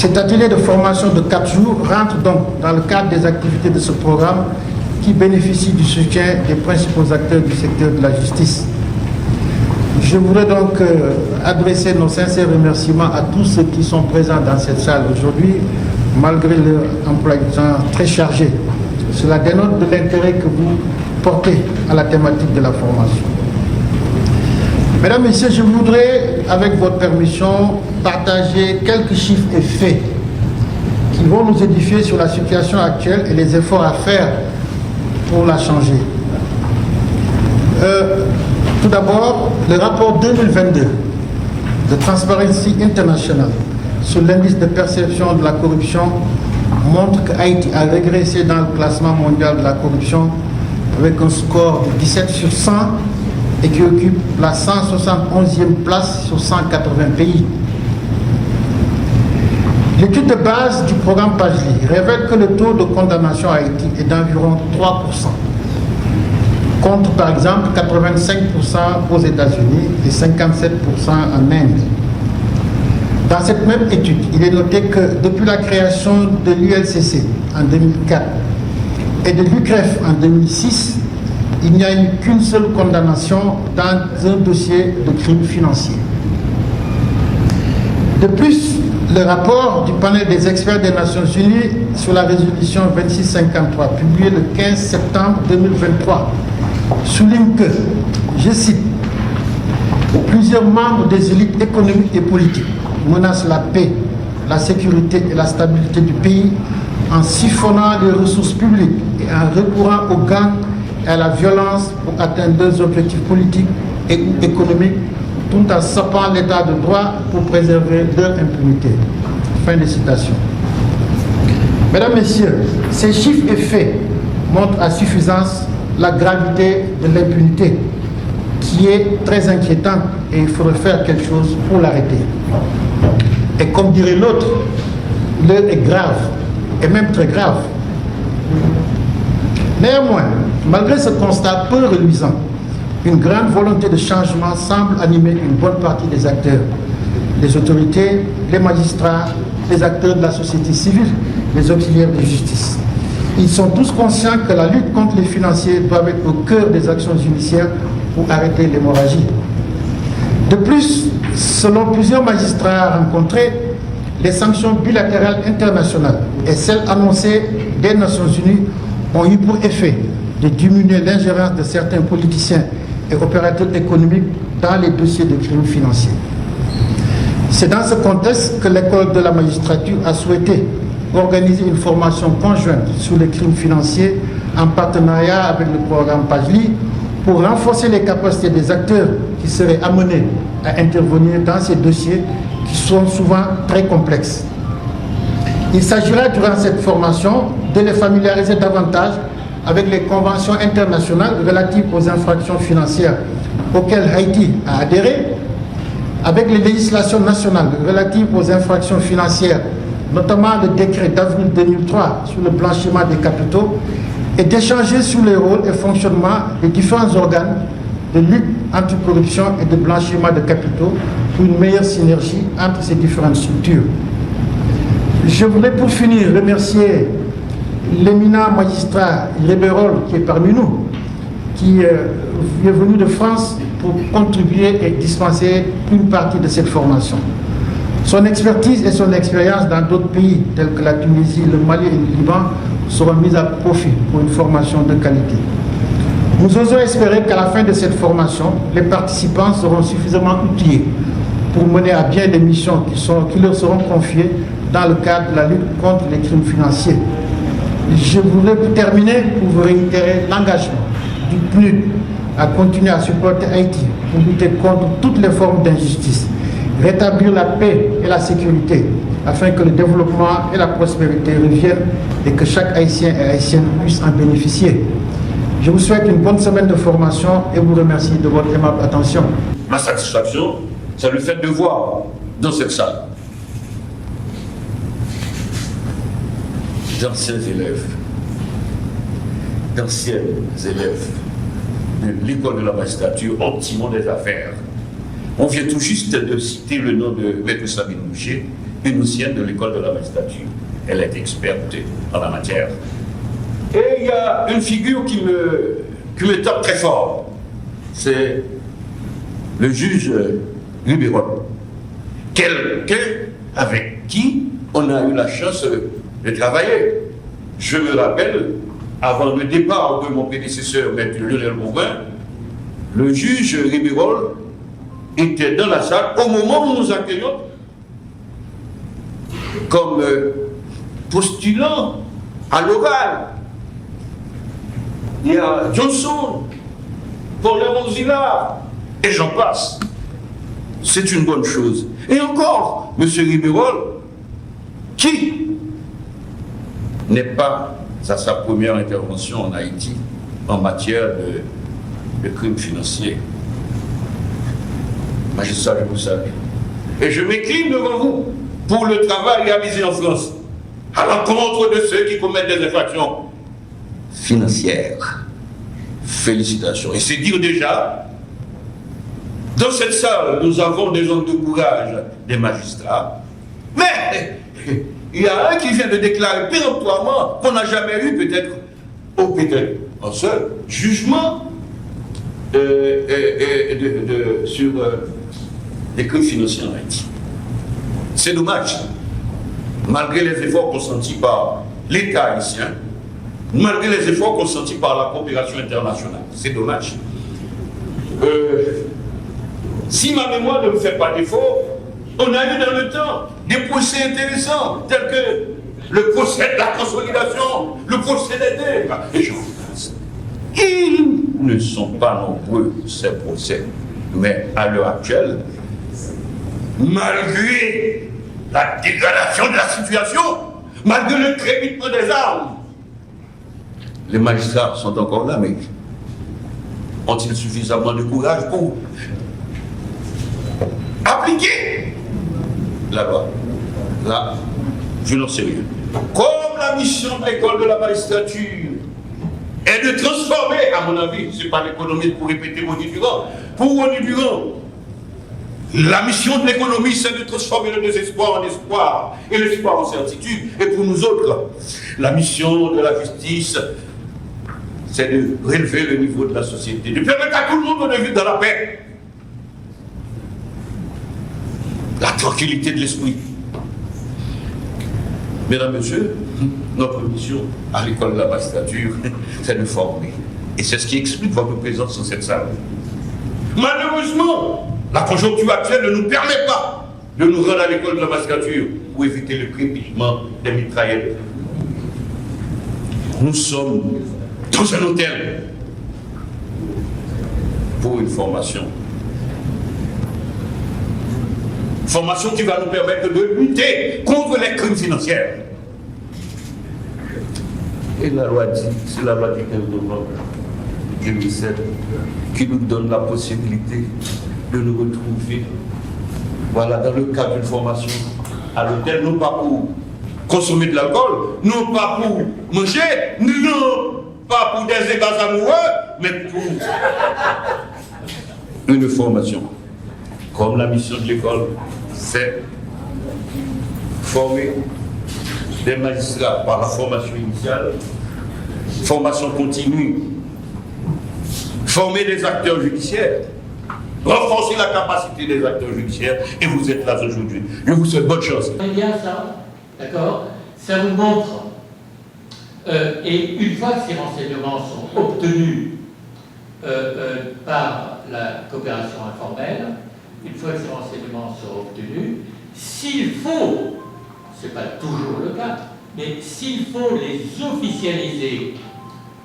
Cet atelier de formation de 4 jours rentre donc dans le cadre des activités de ce programme qui bénéficie du soutien des principaux acteurs du secteur de la justice. Je voudrais donc adresser nos sincères remerciements à tous ceux qui sont présents dans cette salle aujourd'hui, malgré leur emploi du temps très chargé. Cela dénote de l'intérêt que vous portez à la thématique de la formation. Mesdames, Messieurs, je voudrais, avec votre permission, partager quelques chiffres et faits qui vont nous édifier sur la situation actuelle et les efforts à faire pour la changer. Tout d'abord, le rapport 2022 de Transparency International sur l'indice de perception de la corruption montre qu'Haïti a régressé dans le classement mondial de la corruption avec un score de 17 sur 100 et qui occupe la 171e place sur 180 pays. L'étude de base du programme PAJLI révèle que le taux de condamnation à Haïti est d'environ 3%, contre par exemple 85% aux États-Unis et 57% en Inde. Dans cette même étude, il est noté que depuis la création de l'ULCC en 2004 et de l'UCREF en 2006, il n'y a eu qu'une seule condamnation dans un dossier de crime financier. De plus, le rapport du panel des experts des Nations Unies sur la résolution 2653, publié le 15 septembre 2023, souligne que, je cite, plusieurs membres des élites économiques et politiques menacent la paix, la sécurité et la stabilité du pays en siphonnant les ressources publiques et en recourant aux gangs et à la violence pour atteindre leurs objectifs politiques et économiques, tout en sapant l'état de droit pour préserver leur impunité. Fin de citation. Mesdames, Messieurs, ces chiffres et faits montrent à suffisance la gravité de l'impunité, qui est très inquiétante et il faudrait faire quelque chose pour l'arrêter. Et comme dirait l'autre, l'heure est grave, et même très grave. Néanmoins, malgré ce constat peu reluisant, une grande volonté de changement semble animer une bonne partie des acteurs, les autorités, les magistrats, les acteurs de la société civile, les auxiliaires de justice. Ils sont tous conscients que la lutte contre les financiers doit être au cœur des actions judiciaires pour arrêter l'hémorragie. De plus, selon plusieurs magistrats rencontrés, les sanctions bilatérales internationales et celles annoncées des Nations Unies ont eu pour effet de diminuer l'ingérence de certains politiciens et opérateurs économiques dans les dossiers de crimes financiers. C'est dans ce contexte que l'école de la magistrature a souhaité organiser une formation conjointe sur les crimes financiers en partenariat avec le programme PAJLI pour renforcer les capacités des acteurs qui seraient amenés à intervenir dans ces dossiers qui sont souvent très complexes. Il s'agira durant cette formation de les familiariser davantage avec les conventions internationales relatives aux infractions financières auxquelles Haïti a adhéré, avec les législations nationales relatives aux infractions financières, notamment le décret d'avril 2003 sur le blanchiment des capitaux, et d'échanger sur les rôles et fonctionnement des différents organes de lutte anticorruption et de blanchiment de capitaux pour une meilleure synergie entre ces différentes structures. Je voudrais pour finir remercier l'éminent magistrat Rébérol qui est parmi nous, qui est venu de France pour contribuer et dispenser une partie de cette formation. Son expertise et son expérience dans d'autres pays tels que la Tunisie, le Mali et le Liban seront mises à profit pour une formation de qualité. Nous osons espérer qu'à la fin de cette formation, les participants seront suffisamment outillés pour mener à bien les missions qui leur seront confiées dans le cadre de la lutte contre les crimes financiers. Je voudrais terminer pour vous réitérer l'engagement du PNUD à continuer à supporter Haïti pour lutter contre toutes les formes d'injustice, rétablir la paix et la sécurité afin que le développement et la prospérité reviennent et que chaque Haïtien et Haïtienne puisse en bénéficier. Je vous souhaite une bonne semaine de formation et vous remercie de votre aimable attention. Ma satisfaction, c'est le fait de voir dans cette salle d'anciens élèves de l'école de la magistrature optimum des affaires. On vient tout juste de citer le nom de Maître Sabine Boucher, une ancienne de l'école de la magistrature. Elle est experte en la matière. Et il y a une figure qui me tape très fort. C'est le juge Ribérol. Quelqu'un avec qui on a eu la chance de travailler. Je me rappelle, avant le départ de mon prédécesseur, maître Lionel Bourguin, le juge Ribérol était dans la salle au moment où nous accueillons comme postulant à l'oral. Il y a Johnson, Paul Monzilla, et j'en passe. C'est une bonne chose. Et encore, M. Ribérol, qui n'est pas à sa première intervention en Haïti en matière de crimes financiers. Magistrat, je vous salue. Et je m'incline devant vous pour le travail réalisé en France à l'encontre de ceux qui commettent des infractions financières. Félicitations. Et c'est dire déjà, dans cette salle, nous avons des hommes de courage, des magistrats, mais il y a un qui vient de déclarer péremptoirement qu'on n'a jamais eu peut-être un seul jugement sur des crimes financiers en Haïti. C'est dommage, malgré les efforts consentis par l'État haïtien, malgré les efforts consentis par la coopération internationale. C'est dommage. Si ma mémoire ne me fait pas défaut, on a eu dans le temps des procès intéressants, tels que le procès de la consolidation, le procès des dettes, et j'en passe. Ils ne sont pas nombreux, ces procès. Mais à l'heure actuelle, malgré la dégradation de la situation, malgré le crépitement des armes, les magistrats sont encore là, mais ont-ils suffisamment de courage pour appliquer la loi? Là, je n'en sais rien. Comme la mission de l'école de la magistrature est de transformer, à mon avis, c'est pas l'économie pour répéter René Durand, pour René Durand, la mission de l'économie, c'est de transformer le désespoir en espoir et l'espoir en certitude. Et pour nous autres, la mission de la justice, c'est de relever le niveau de la société, de permettre à tout le monde de vivre dans la paix, la tranquillité de l'esprit. Mesdames, Messieurs, notre mission à l'école de la magistrature, c'est de former. Et c'est ce qui explique votre présence dans cette salle. Malheureusement, la conjoncture actuelle ne nous permet pas de nous rendre à l'école de la magistrature pour éviter le crépitement des mitraillettes. Nous sommes dans un hôtel pour une formation. Formation qui va nous permettre de lutter contre les crimes financiers. Et la loi dit, c'est la loi du 15 novembre 2007 qui nous donne la possibilité de nous retrouver, voilà, dans le cadre d'une formation à l'hôtel, non pas pour consommer de l'alcool, non pas pour manger, non pas pour des égaux amoureux, mais pour une formation. Comme la mission de l'école, c'est former des magistrats par la formation initiale, formation continue, former des acteurs judiciaires, renforcer la capacité des acteurs judiciaires, et vous êtes là aujourd'hui. Je vous souhaite bonne chance. C'est bien ça, d'accord? Ça vous montre, et une fois que ces renseignements sont obtenus par la coopération informelle, une fois que ces renseignements sont obtenus, s'il faut, ce n'est pas toujours le cas, mais s'il faut les officialiser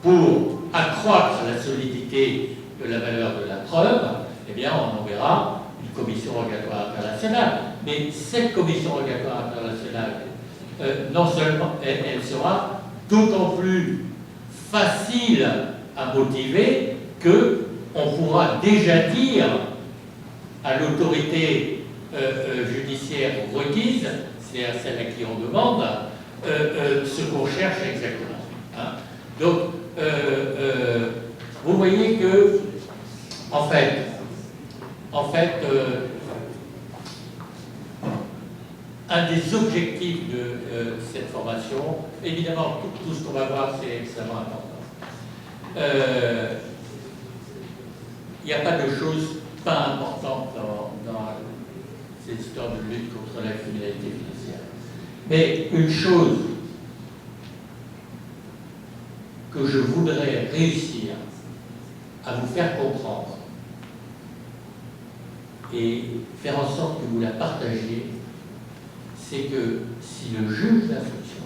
pour accroître la solidité de la valeur de la preuve, eh bien on enverra une commission rogatoire internationale. Mais cette commission rogatoire internationale, non seulement elle sera d'autant plus facile à motiver qu'on pourra déjà dire à l'autorité judiciaire requise, c'est-à-dire celle à qui on demande, ce qu'on cherche exactement. Hein. Donc, vous voyez que, en fait, un un des objectifs de cette formation. Évidemment, tout ce qu'on va voir, c'est extrêmement important. Il n'y a pas de choses pas importantes dans cette histoire de lutte contre la criminalité financière. Mais une chose que je voudrais réussir à vous faire comprendre et faire en sorte que vous la partagiez, c'est que si le juge d'instruction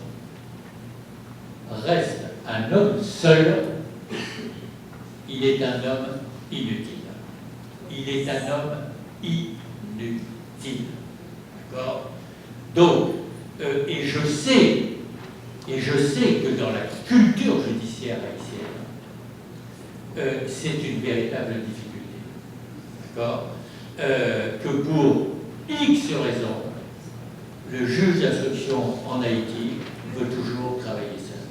reste un homme seul, il est un homme inutile. Il est un homme inutile. D'accord? Donc, et je sais que dans la culture judiciaire haïtienne, c'est une véritable difficulté. D'accord? Que pour X raisons, le juge d'instruction en Haïti veut toujours travailler seul.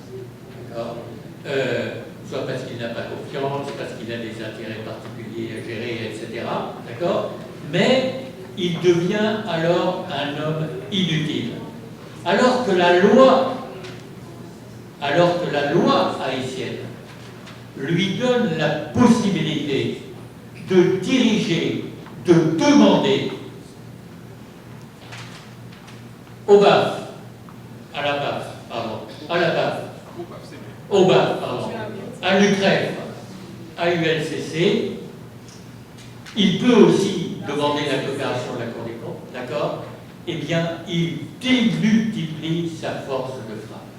D'accord? Soit parce qu'il n'a pas confiance, parce qu'il a des intérêts particuliers à gérer, etc. D'accord? Mais il devient alors un homme inutile. Alors que la loi haïtienne lui donne la possibilité de diriger, de demander au BAF, à la BAF, au BAF, à l'UCREF, à ULCC. Il peut aussi demander la coopération de la Cour des comptes, d'accord? Eh bien, il démultiplie sa force